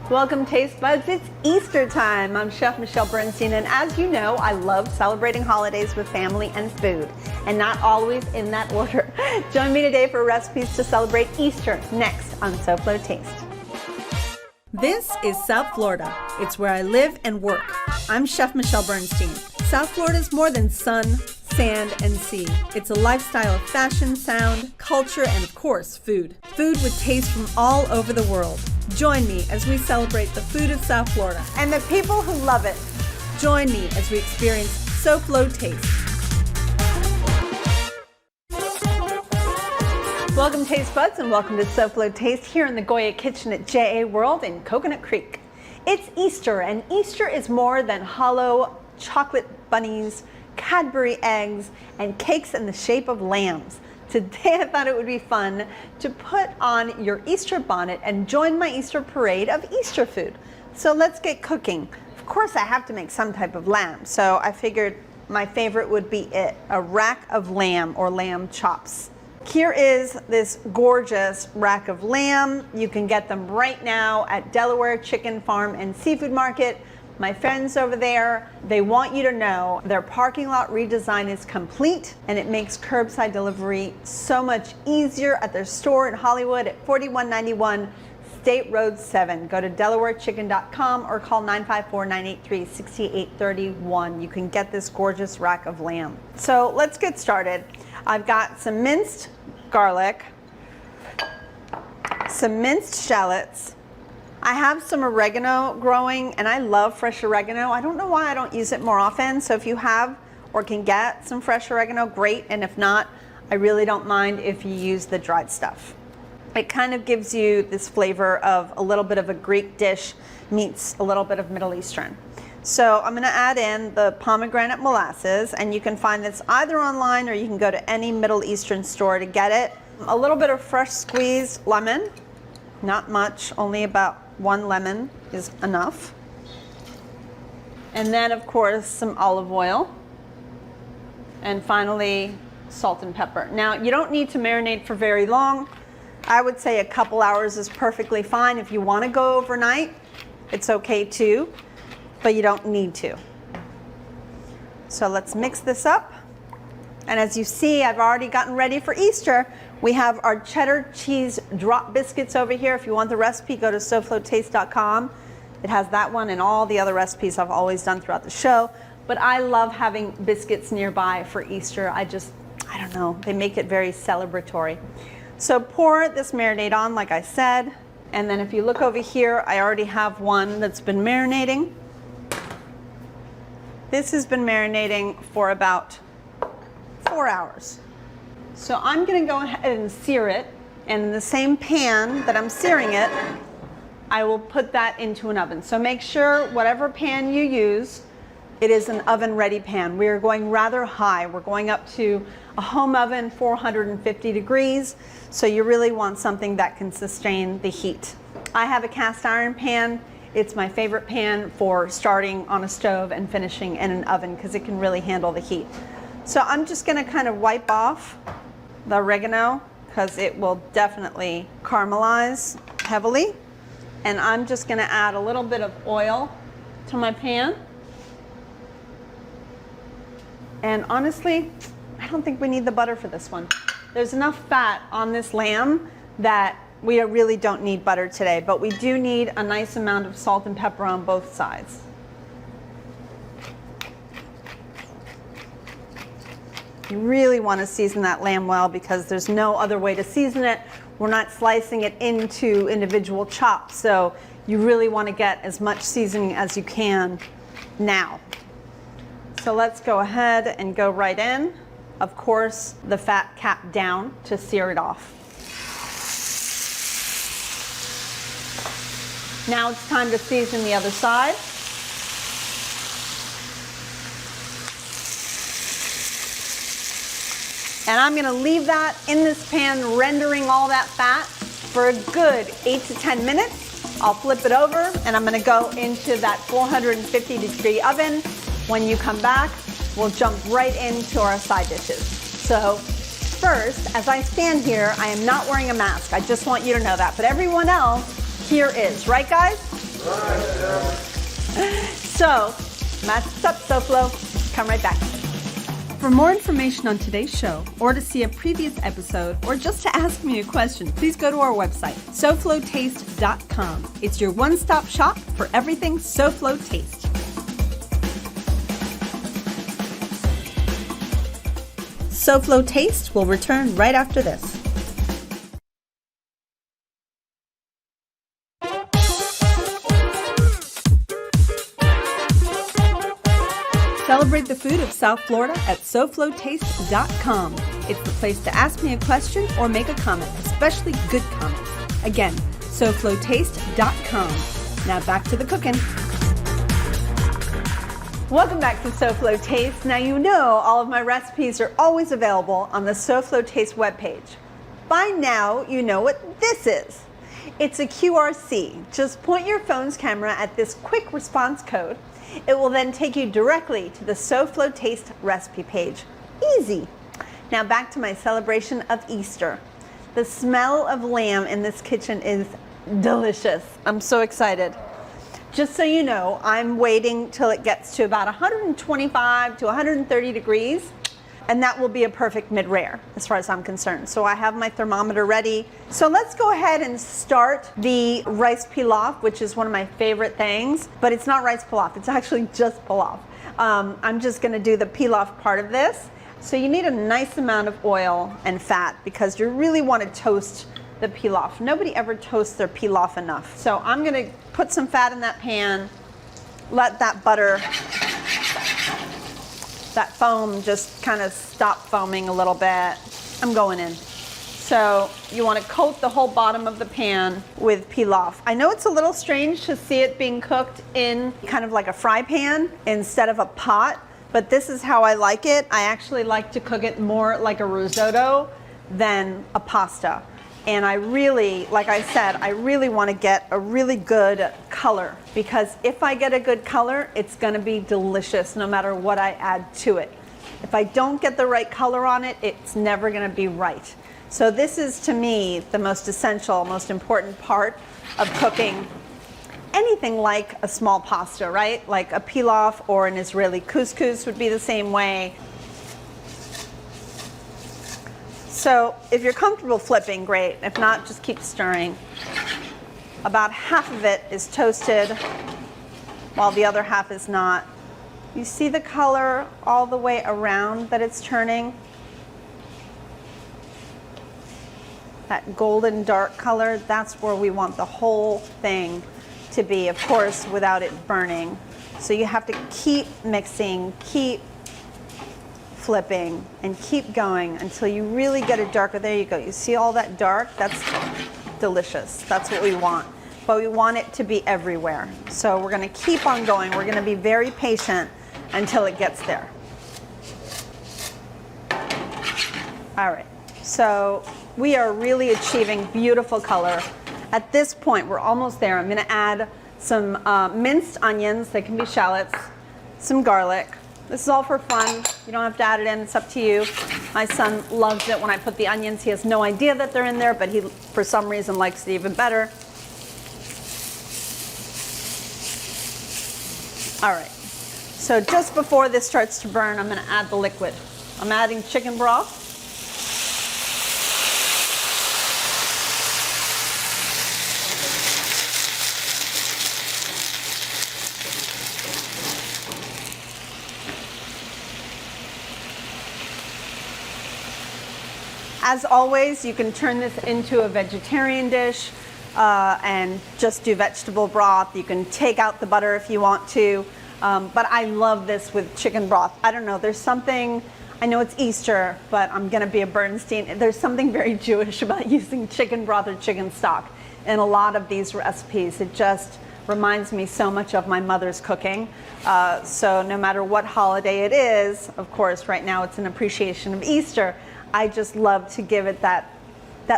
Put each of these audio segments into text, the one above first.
Welcome, Taste Buds. It's Easter time. I'm Chef Michelle Bernstein, and as you know, I love celebrating holidays with family and food, and not always in that order. Join me today for recipes to celebrate Easter next on SoFlo Taste. This is South Florida. It's where I live and work. I'm Chef Michelle Bernstein. South Florida is more than sun, sand, and sea. It's a lifestyle of fashion, sound, culture, and of course, food. Food with taste from all over the world. Join me as we celebrate the food of South Florida and the people who love it. Join me as we experience SoFlo Taste. Welcome, Taste Buds, and welcome to SoFlo Taste here in the Goya Kitchen at JA World in Coconut Creek. It's Easter, and Easter is more than hollow chocolate bunnies, Cadbury eggs, and cakes in the shape of lambs. Today I thought it would be fun to put on your Easter bonnet and join my Easter parade of Easter food. So let's get cooking. Of course I have to make some type of lamb, so I figured my favorite would be a rack of lamb or lamb chops. Here is this gorgeous rack of lamb. You can get them right now at Delaware Chicken Farm and Seafood Market. My friends over there, they want you to know their parking lot redesign is complete, and it makes curbside delivery so much easier at their store in Hollywood at 4191 State Road 7. Go to delawarechicken.com or call 954-983-6831. You can get this gorgeous rack of lamb. So let's get started. I've got some minced garlic, some minced shallots. I have some oregano growing, and I love fresh oregano. I don't know why I don't use it more often, so if you have or can get some fresh oregano, great, and if not, I really don't mind if you use the dried stuff. It kind of gives you this flavor of a little bit of a Greek dish meets a little bit of Middle Eastern. So I'm gonna add in the pomegranate molasses, and you can find this either online or you can go to any Middle Eastern store to get it. A little bit of fresh squeezed lemon, not much, only about 1 lemon is enough. And then of course some olive oil. And finally salt and pepper. Now you don't need to marinate for very long. I would say a couple hours is perfectly fine. If you want to go overnight, it's okay too, but you don't need to. So let's mix this up. And as you see, I've already gotten ready for Easter. We have our cheddar cheese drop biscuits over here. If you want the recipe, go to SoFloTaste.com. It has that one and all the other recipes I've always done throughout the show. But I love having biscuits nearby for Easter. I don't know, they make it very celebratory. So pour this marinade on, like I said. And then if you look over here, I already have one that's been marinating. This has been marinating for about 4 hours. So I'm going to go ahead and sear it, and in the same pan that I'm searing it, I will put that into an oven. So make sure whatever pan you use, it is an oven ready pan. We are going rather high. We're going up to a home oven, 450 degrees. So you really want something that can sustain the heat. I have a cast iron pan. It's my favorite pan for starting on a stove and finishing in an oven because it can really handle the heat. So I'm just going to kind of wipe off the oregano because it will definitely caramelize heavily. And I'm just going to add a little bit of oil to my pan. And honestly, I don't think we need the butter for this one. There's enough fat on this lamb that we really don't need butter today, but we do need a nice amount of salt and pepper on both sides. You really want to season that lamb well because there's no other way to season it. We're not slicing it into individual chops, so you really want to get as much seasoning as you can now. So let's go ahead and go right in. Of course, the fat cap down to sear it off. Now it's time to season the other side. And I'm going to leave that in this pan rendering all that fat for a good 8 to 10 minutes. I'll flip it over and I'm going to go into that 450 degree oven. When you come back, we'll jump right into our side dishes. So first, as I stand here, I am not wearing a mask. I just want you to know that. But everyone else here is, right guys? So, masks up, SoFlo. Come right back. For more information on today's show, or to see a previous episode, or just to ask me a question, please go to our website, SoFloTaste.com. It's your one-stop shop for everything SoFlo Taste. SoFlo Taste will return right after this. Celebrate the food of South Florida at SoFloTaste.com. It's the place to ask me a question or make a comment, especially good comments. Again, SoFloTaste.com. Now back to the cooking. Welcome back to SoFlo Taste. Now you know all of my recipes are always available on the SoFlo Taste webpage. By now, you know what this is. It's a QRC. Just point your phone's camera at this quick response code. It will then take you directly to the SoFlo Taste recipe page. Easy. Now back to my celebration of Easter. The smell of lamb in this kitchen is delicious. I'm so excited. Just so you know, I'm waiting till it gets to about 125 to 130 degrees, and that will be a perfect mid-rare as far as I'm concerned. So I have my thermometer ready. So let's go ahead and start the rice pilaf, which is one of my favorite things, but it's not rice pilaf, it's actually just pilaf. I'm just gonna do the pilaf part of this. So you need a nice amount of oil and fat because you really wanna toast the pilaf. Nobody ever toasts their pilaf enough. So I'm gonna put some fat in that pan, let that butter, that foam just kind of stop foaming a little bit. I'm going in. So you want to coat the whole bottom of the pan with pilaf. I know it's a little strange to see it being cooked in kind of like a fry pan instead of a pot, but this is how I like it. I actually like to cook it more like a risotto than a pasta. And I really, like I said, I really want to get a really good color, because if I get a good color, it's going to be delicious no matter what I add to it. If I don't get the right color on it, it's never going to be right. So this is, to me, the most essential, most important part of cooking anything like a small pasta, right? Like a pilaf or an Israeli couscous would be the same way. So if you're comfortable flipping, great. If not, just keep stirring. About half of it is toasted while the other half is not. You see the color all the way around that it's turning? That golden dark color, that's where we want the whole thing to be, of course, without it burning. So you have to keep mixing, keep flipping, and keep going until you really get it darker. There you go. You see all that dark? That's delicious. That's what we want. But we want it to be everywhere. So we're going to keep on going. We're going to be very patient until it gets there. All right. So we are really achieving beautiful color. At this point, we're almost there. I'm going to add some minced onions. They can be shallots, some garlic. This is all for fun. You don't have to add it in. It's up to you. My son loves it when I put the onions. He has no idea that they're in there, but he, for some reason, likes it even better. All right. So just before this starts to burn, I'm going to add the liquid. I'm adding chicken broth. As always, you can turn this into a vegetarian dish and just do vegetable broth. You can take out the butter if you want to, but I love this with chicken broth. I don't know, there's something, I know it's Easter, but I'm gonna be a Bernstein. There's something very Jewish about using chicken broth or chicken stock in a lot of these recipes. It just reminds me so much of my mother's cooking. So no matter what holiday it is, of course, right now it's an appreciation of Easter, I just love to give it that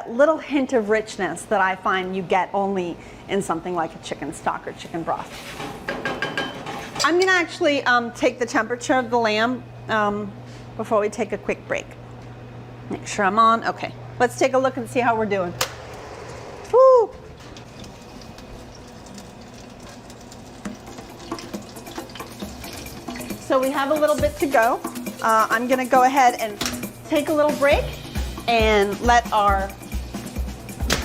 little hint of richness that I find you get only in something like a chicken stock or chicken broth. I'm gonna actually take the temperature of the lamb before we take a quick break. Make sure I'm on. Okay, let's take a look and see how we're doing. Woo! so we have a little bit to go. I'm gonna go ahead and take a little break and let our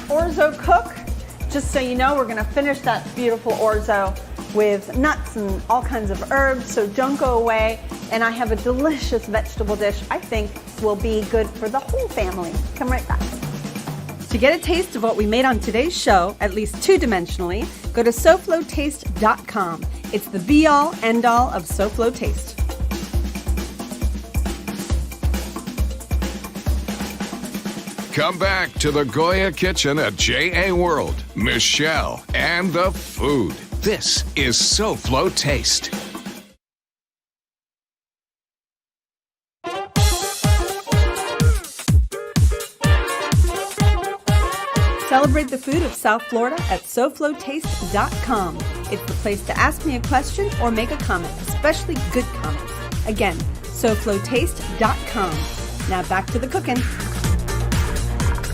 orzo cook. Just so you know, we're gonna finish that beautiful orzo with nuts and all kinds of herbs, so don't go away. And I have a delicious vegetable dish I think will be good for the whole family. Come right back. To get a taste of what we made on today's show, at least two-dimensionally, go to SoFloTaste.com. It's the be-all, end-all of SoFlo Taste. Come back to the Goya Kitchen at J.A. World, Michelle, and the food. This is SoFlo Taste. Celebrate the food of South Florida at SoFloTaste.com. It's the place to ask me a question or make a comment, especially good comments. Again, SoFloTaste.com. Now back to the cooking.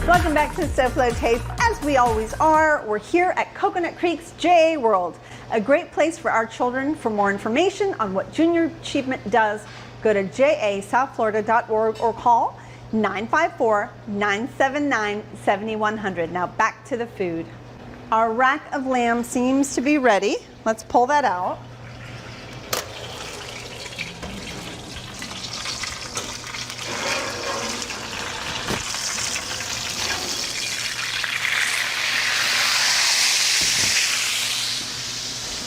Welcome back to SoFlo Taste. As we always are, we're here at Coconut Creek's J.A. World, a great place for our children. For more information on what Junior Achievement does, go to jasouthflorida.org or call 954-979-7100. Now back to the food. Our rack of lamb seems to be ready. Let's pull that out.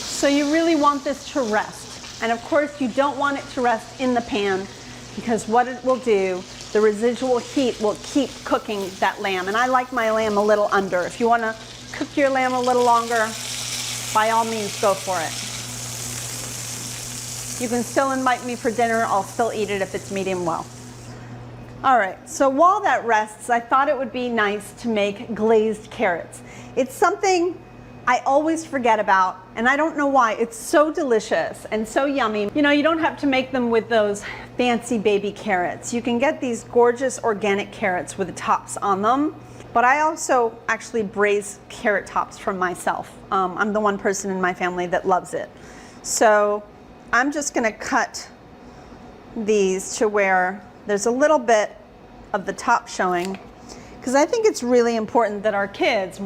So you really want this to rest. And of course you don't want it to rest in the pan, because what it will do, the residual heat will keep cooking that lamb. And I like my lamb a little under. If you want to cook your lamb a little longer, by all means go for it. You can still invite me for dinner. I'll still eat it if it's medium well. All right, so while that rests, I thought it would be nice to make glazed carrots. It's something I always forget about, and I don't know why. It's so delicious and so yummy. You know, you don't have to make them with those fancy baby carrots. You can get these gorgeous organic carrots with the tops on them, but I also actually braise carrot tops for myself. I'm the one person in my family that loves it. So I'm just gonna cut these to where there's a little bit of the top showing, because I think it's really important that our kids,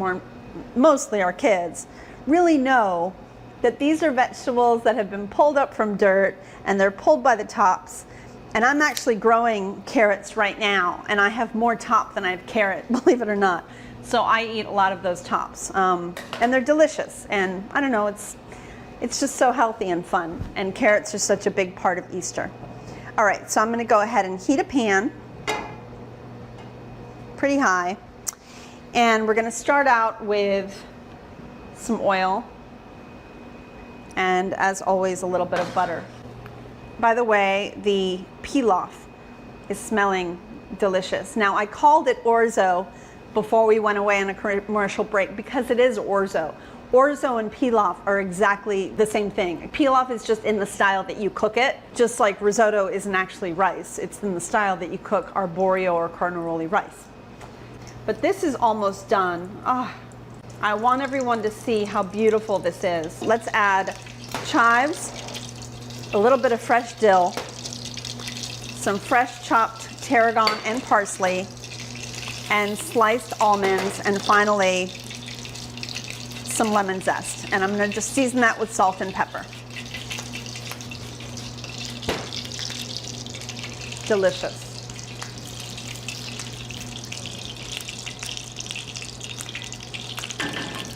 mostly our kids, really know that these are vegetables that have been pulled up from dirt and they're pulled by the tops. And I'm actually growing carrots right now, and I have more top than I have carrot, believe it or not. So I eat a lot of those tops, and they're delicious. And I don't know, it's just so healthy and fun. And carrots are such a big part of Easter. All right, so I'm going to go ahead and heat a pan pretty high. And we're going to start out with some oil, and as always, a little bit of butter. By the way, the pilaf is smelling delicious. Now, I called it orzo before we went away on a commercial break because it is orzo. Orzo and pilaf are exactly the same thing. Pilaf is just in the style that you cook it, just like risotto isn't actually rice. It's in the style that you cook arborio or carnaroli rice. But this is almost done. Oh, I want everyone to see how beautiful this is. Let's add chives, a little bit of fresh dill, some fresh chopped tarragon and parsley, and sliced almonds, and finally some lemon zest. And I'm going to just season that with salt and pepper. Delicious.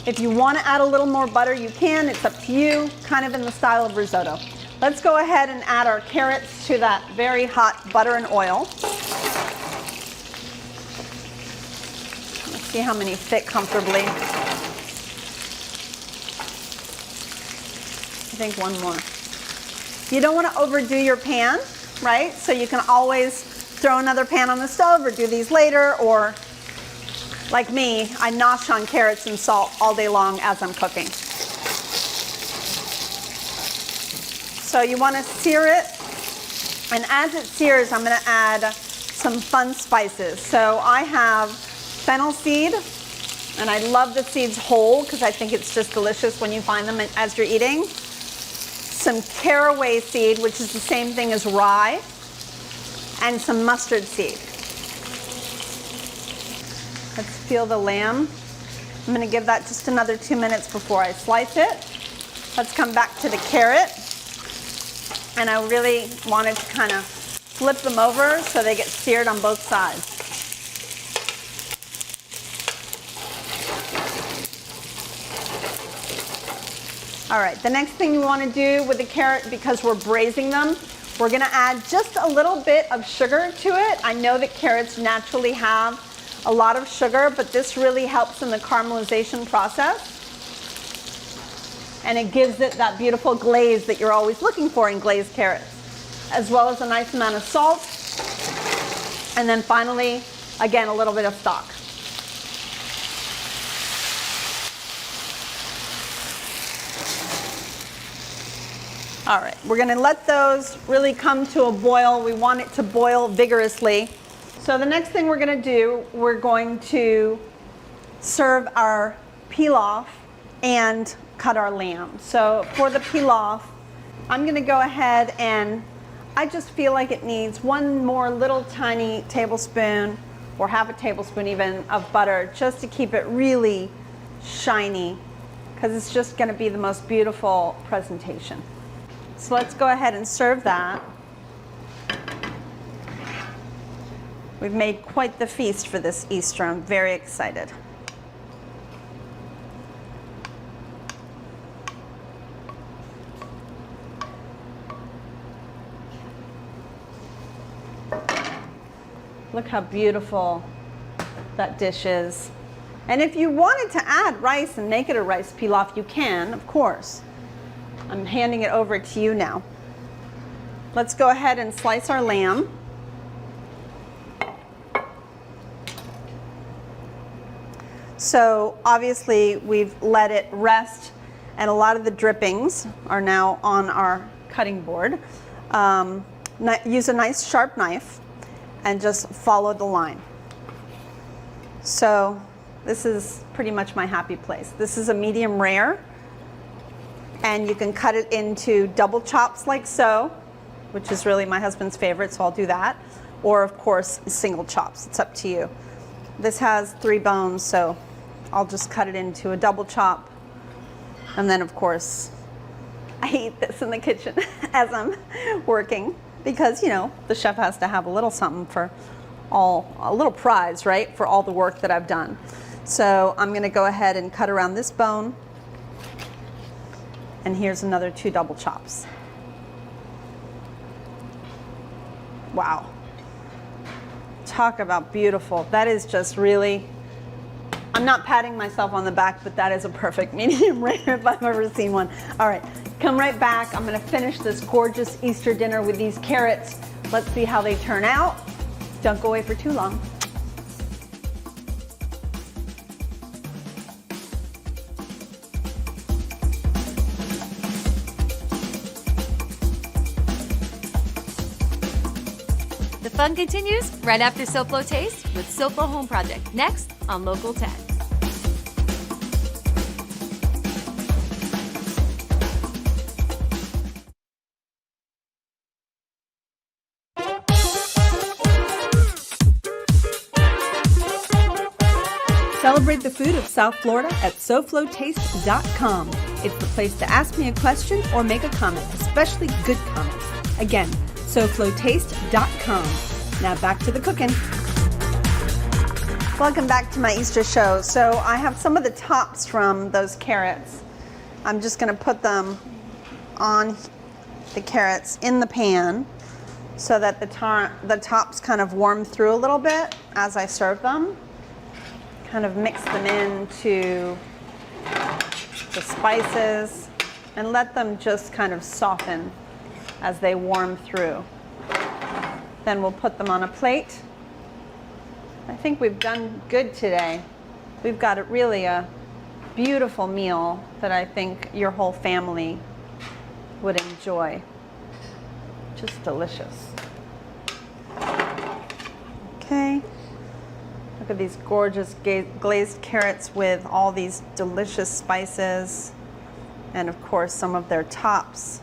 If you want to add a little more butter, you can. It's up to you, kind of in the style of risotto. Let's go ahead and add our carrots to that very hot butter and oil. Let's see how many fit comfortably. I think one more. You don't want to overdo your pan, right? So you can always throw another pan on the stove or do these later, or like me, I nosh on carrots and salt all day long as I'm cooking. So you want to sear it, and as it sears, I'm going to add some fun spices. So I have fennel seed, and I love the seeds whole because I think it's just delicious when you find them as you're eating. some caraway seed, which is the same thing as rye, and some mustard seed. Let's peel the lamb. I'm going to give that just another 2 minutes before I slice it. Let's come back to the carrot. And I really wanted to kind of flip them over so they get seared on both sides. All right, the next thing you want to do with the carrot, because we're braising them, we're going to add just a little bit of sugar to it. I know that carrots naturally have a lot of sugar, but this really helps in the caramelization process. And it gives it that beautiful glaze that you're always looking for in glazed carrots, as well as a nice amount of salt. And then finally, again, a little bit of stock. All right, we're going to let those really come to a boil. We want it to boil vigorously. So the next thing we're going to do, we're going to serve our pilaf and cut our lamb. So for the pilaf, I'm going to go ahead and I just feel like it needs one more little tiny tablespoon or half a tablespoon even of butter, just to keep it really shiny, because it's just going to be the most beautiful presentation. So let's go ahead and serve that. We've made quite the feast for this Easter. I'm very excited. Look how beautiful that dish is. And if you wanted to add rice and make it a rice pilaf, you can, of course. I'm handing it over to you now. Let's go ahead and slice our lamb. So obviously we've let it rest, and a lot of the drippings are now on our cutting board. Use a nice sharp knife and just follow the line. So this is pretty much my happy place. This is a medium rare, and you can cut it into double chops like so, which is really my husband's favorite, so I'll do that. Or of course, single chops, it's up to you. This has 3 bones, so I'll just cut it into a double chop. And then of course, I eat this in the kitchen as I'm working, because you know, the chef has to have a little something for a little prize, right, for all the work that I've done. So I'm gonna go ahead and cut around this bone. And here's another 2 double chops. Wow. Talk about beautiful. That is just really, I'm not patting myself on the back, but that is a perfect medium rare if I've ever seen one. All right, come right back. I'm gonna finish this gorgeous Easter dinner with these carrots. Let's see how they turn out. Don't go away for too long. The fun continues right after SoFlo Taste with SoFlo Home Project, next on Local 10. Celebrate the food of South Florida at SoFloTaste.com. It's the place to ask me a question or make a comment, especially good comments. Again, SoFloTaste.com. Now back to the cooking. Welcome back to my Easter show. So I have some of the tops from those carrots. I'm just going to put them on the carrots in the pan so that the tops kind of warm through a little bit as I serve them. Kind of mix them into the spices and let them just kind of soften as they warm through. Then we'll put them on a plate. I think we've done good today. We've got really a beautiful meal that I think your whole family would enjoy. Just delicious. Okay. Look at these gorgeous glazed carrots with all these delicious spices, and of course some of their tops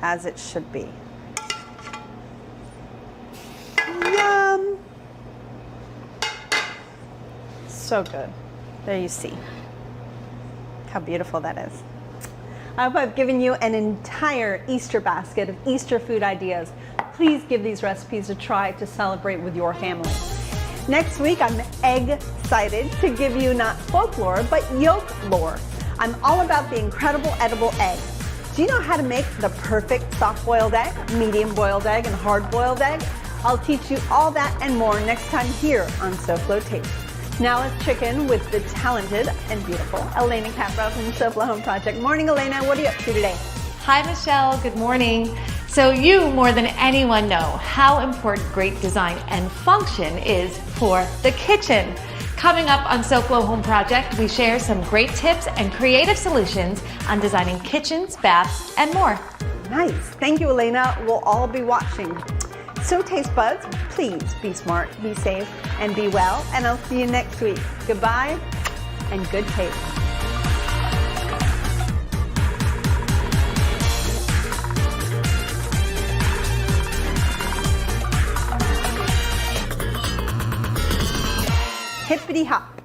as it should be. Yum! So good. There you see how beautiful that is. I hope I've given you an entire Easter basket of Easter food ideas. Please give these recipes a try to celebrate with your family. Next week, I'm excited to give you not folklore, but yolk lore. I'm all about the incredible edible egg. Do you know how to make the perfect soft-boiled egg, medium-boiled egg, and hard-boiled egg? I'll teach you all that and more next time here on SoFlo Taste. Now let's check in with the talented and beautiful Elena Capra from the SoFlo Home Project. Morning, Elena. What are you up to today? Hi, Michelle. Good morning. So you, more than anyone, know how important great design and function is for the kitchen. Coming up on SoFlo Home Project, we share some great tips and creative solutions on designing kitchens, baths, and more. Nice. Thank you, Elena. We'll all be watching. So taste buds, please be smart, be safe, and be well. And I'll see you next week. Goodbye and good taste. Hippity hop.